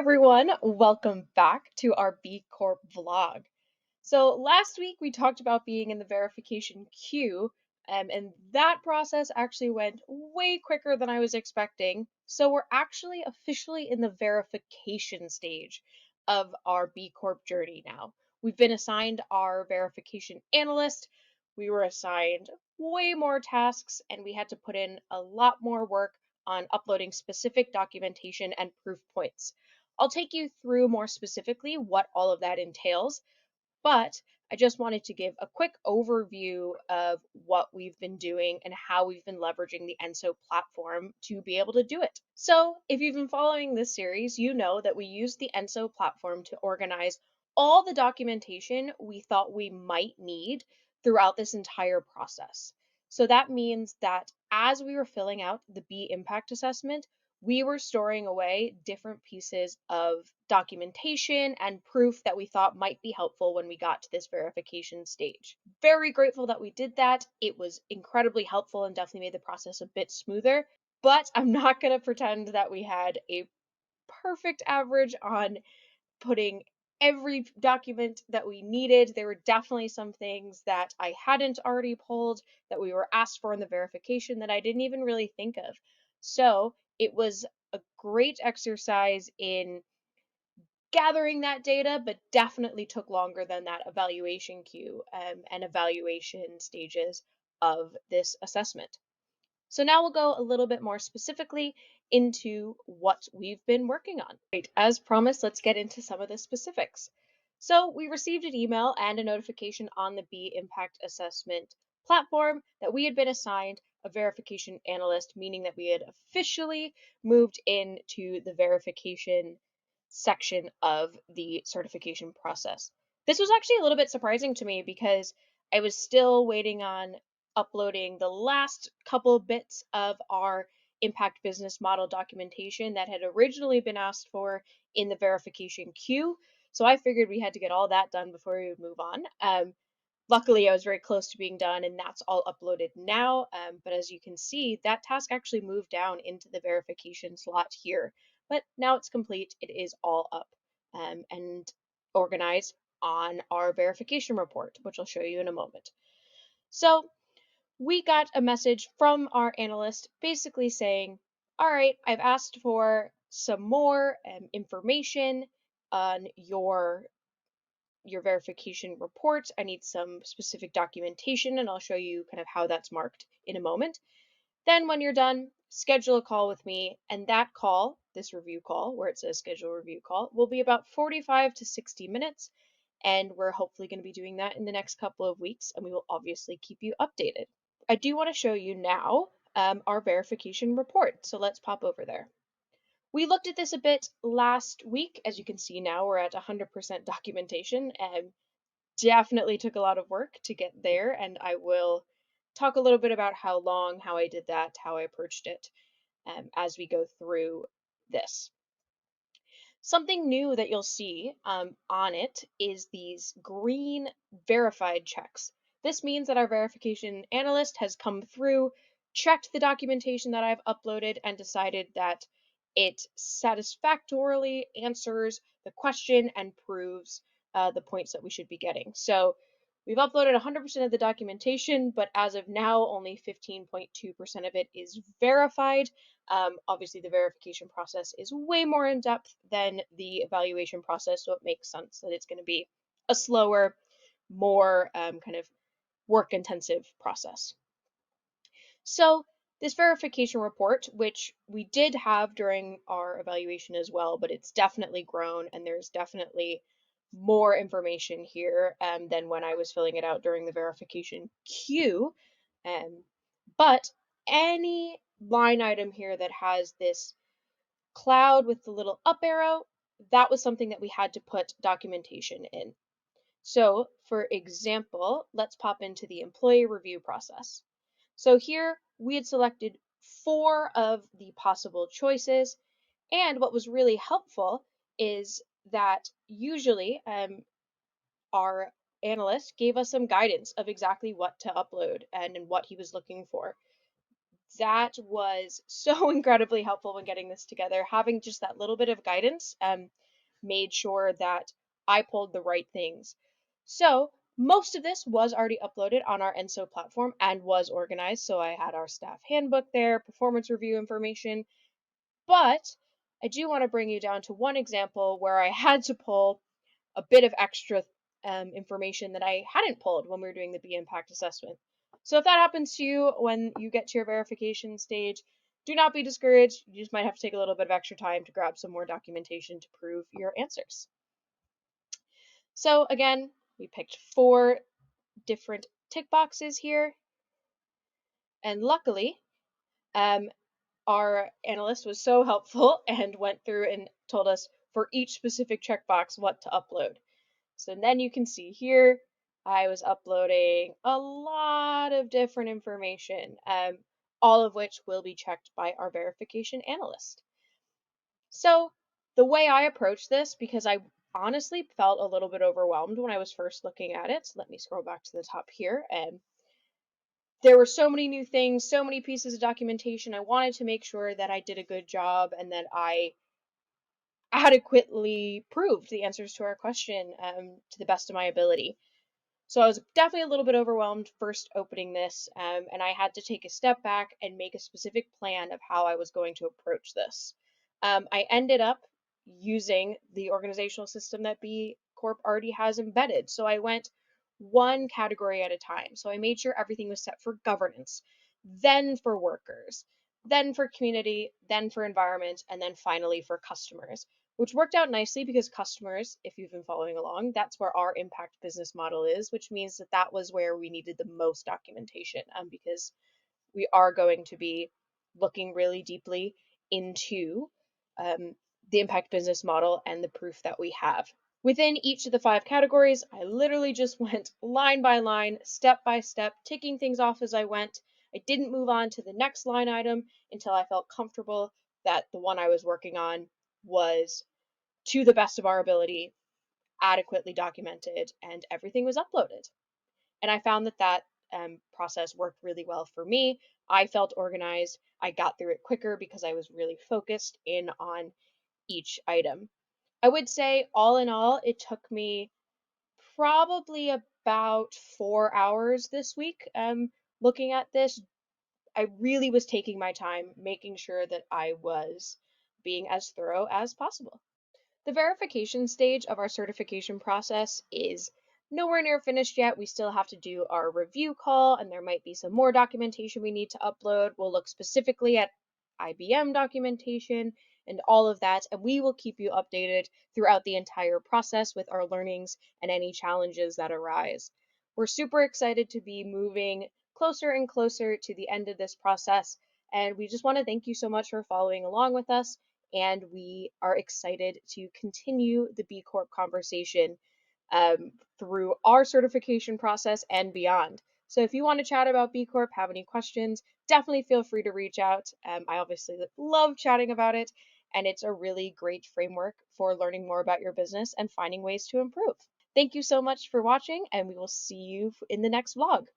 everyone, welcome back to our B Corp vlog. So last week we talked about being in the verification queue, and that process actually went way quicker than I was expecting. So we're actually officially in the verification stage of our B Corp journey now. We've been assigned our verification analyst. We were assigned way more tasks, and we had to put in a lot more work on uploading specific documentation and proof points. I'll take you through more specifically what all of that entails, but I just wanted to give a quick overview of what we've been doing and how we've been leveraging the ENSO platform to be able to do it. So, if you've been following this series, you know that we use the ENSO platform to organize all the documentation we thought we might need throughout this entire process. So that means that as we were filling out the B impact assessment, we were storing away different pieces of documentation and proof that we thought might be helpful when we got to this verification stage. Very grateful that we did that. It was incredibly helpful and definitely made the process a bit smoother, but I'm not going to pretend that we had a perfect average on putting every document that we needed. There were definitely some things that I hadn't already pulled that we were asked for in the verification that I didn't even really think of. So it was a great exercise in gathering that data, but definitely took longer than that evaluation queue and evaluation stages of this assessment. So now we'll go a little bit more specifically into what we've been working on. Right, as promised, let's get into some of the specifics. So we received an email and a notification on the B Impact Assessment platform that we had been assigned a verification analyst, meaning that we had officially moved into the verification section of the certification process. This was actually a little bit surprising to me because I was still waiting on uploading the last couple bits of our impact business model documentation that had originally been asked for in the verification queue. So I figured we had to get all that done before we would move on. Luckily, I was very close to being done, and that's all uploaded now. But as you can see, that task actually moved down into the verification slot here. But now it's complete. It is all up and organized on our verification report, which I'll show you in a moment. So we got a message from our analyst basically saying, all right, I've asked for some more information on your verification report. I need some specific documentation, and I'll show you kind of how that's marked in a moment. Then when you're done, schedule a call with me, and that call, this review call, where it says schedule review call, will be about 45 to 60 minutes, and we're hopefully going to be doing that in the next couple of weeks, and we will obviously keep you updated. I do want to show you now our verification report, so let's pop over there. We looked at this a bit last week. As you can see now, we're at 100% documentation, and definitely took a lot of work to get there, and I will talk a little bit about how long, how I did that, how I approached it as we go through this. Something new that you'll see on it is these green verified checks. This means that our verification analyst has come through, checked the documentation that I've uploaded, and decided that it satisfactorily answers the question and proves the points that we should be getting. So we've uploaded 100% of the documentation, but as of now, only 15.2% of it is verified. Obviously, the verification process is way more in depth than the evaluation process, so it makes sense that it's going to be a slower, more kind of work intensive process. So this verification report, which we did have during our evaluation as well, but it's definitely grown, and there's definitely more information here than when I was filling it out during the verification queue. But any line item here that has this cloud with the little up arrow, that was something that we had to put documentation in. So for example, let's pop into the employee review process. So here we had selected 4 of the possible choices, and what was really helpful is that usually our analyst gave us some guidance of exactly what to upload and what he was looking for. that was so incredibly helpful when getting this together. Having just that little bit of guidance made sure that I pulled the right things. So most of this was already uploaded on our ENSO platform and was organized. So I had our staff handbook there, performance review information, but I do want to bring you down to one example where I had to pull a bit of extra information that I hadn't pulled when we were doing the B impact assessment. So if that happens to you when you get to your verification stage, do not be discouraged. You just might have to take a little bit of extra time to grab some more documentation to prove your answers. So again, we picked 4 different tick boxes here. And luckily, our analyst was so helpful and went through and told us for each specific checkbox what to upload. So then you can see here, I was uploading a lot of different information, all of which will be checked by our verification analyst. So the way I approached this, because I honestly felt a little bit overwhelmed when I was first looking at it. So let me scroll back to the top here. And there were so many new things, so many pieces of documentation. I wanted to make sure that I did a good job and that I adequately proved the answers to our question to the best of my ability. So I was definitely a little bit overwhelmed first opening this, and I had to take a step back and make a specific plan of how I was going to approach this. I ended up using the organizational system that B Corp already has embedded. So I went one category at a time. So I made sure everything was set for governance, then for workers, then for community, then for environment, and then finally for customers, which worked out nicely because customers, if you've been following along, that's where our impact business model is, which means that that was where we needed the most documentation because we are going to be looking really deeply into the impact business model and the proof that we have. Within each of the 5 categories, I literally just went line by line, step by step, ticking things off as I went. I didn't move on to the next line item until I felt comfortable that the one I was working on was, to the best of our ability, adequately documented and everything was uploaded. And I found that that process worked really well for me. I felt organized. I got through it quicker because I was really focused in on each item. I would say, all in all, it took me probably about 4 hours this week looking at this. I really was taking my time, making sure that I was being as thorough as possible. The verification stage of our certification process is nowhere near finished yet. We still have to do our review call, and there might be some more documentation we need to upload. We'll look specifically at IBM documentation and all of that, and we will keep you updated throughout the entire process with our learnings and any challenges that arise. We're super excited to be moving closer and closer to the end of this process, and we just want to thank you so much for following along with us, and we are excited to continue the B Corp conversation through our certification process and beyond. So if you want to chat about B Corp, have any questions, definitely feel free to reach out. I obviously love chatting about it, and it's a really great framework for learning more about your business and finding ways to improve. Thank you so much for watching, and we will see you in the next vlog.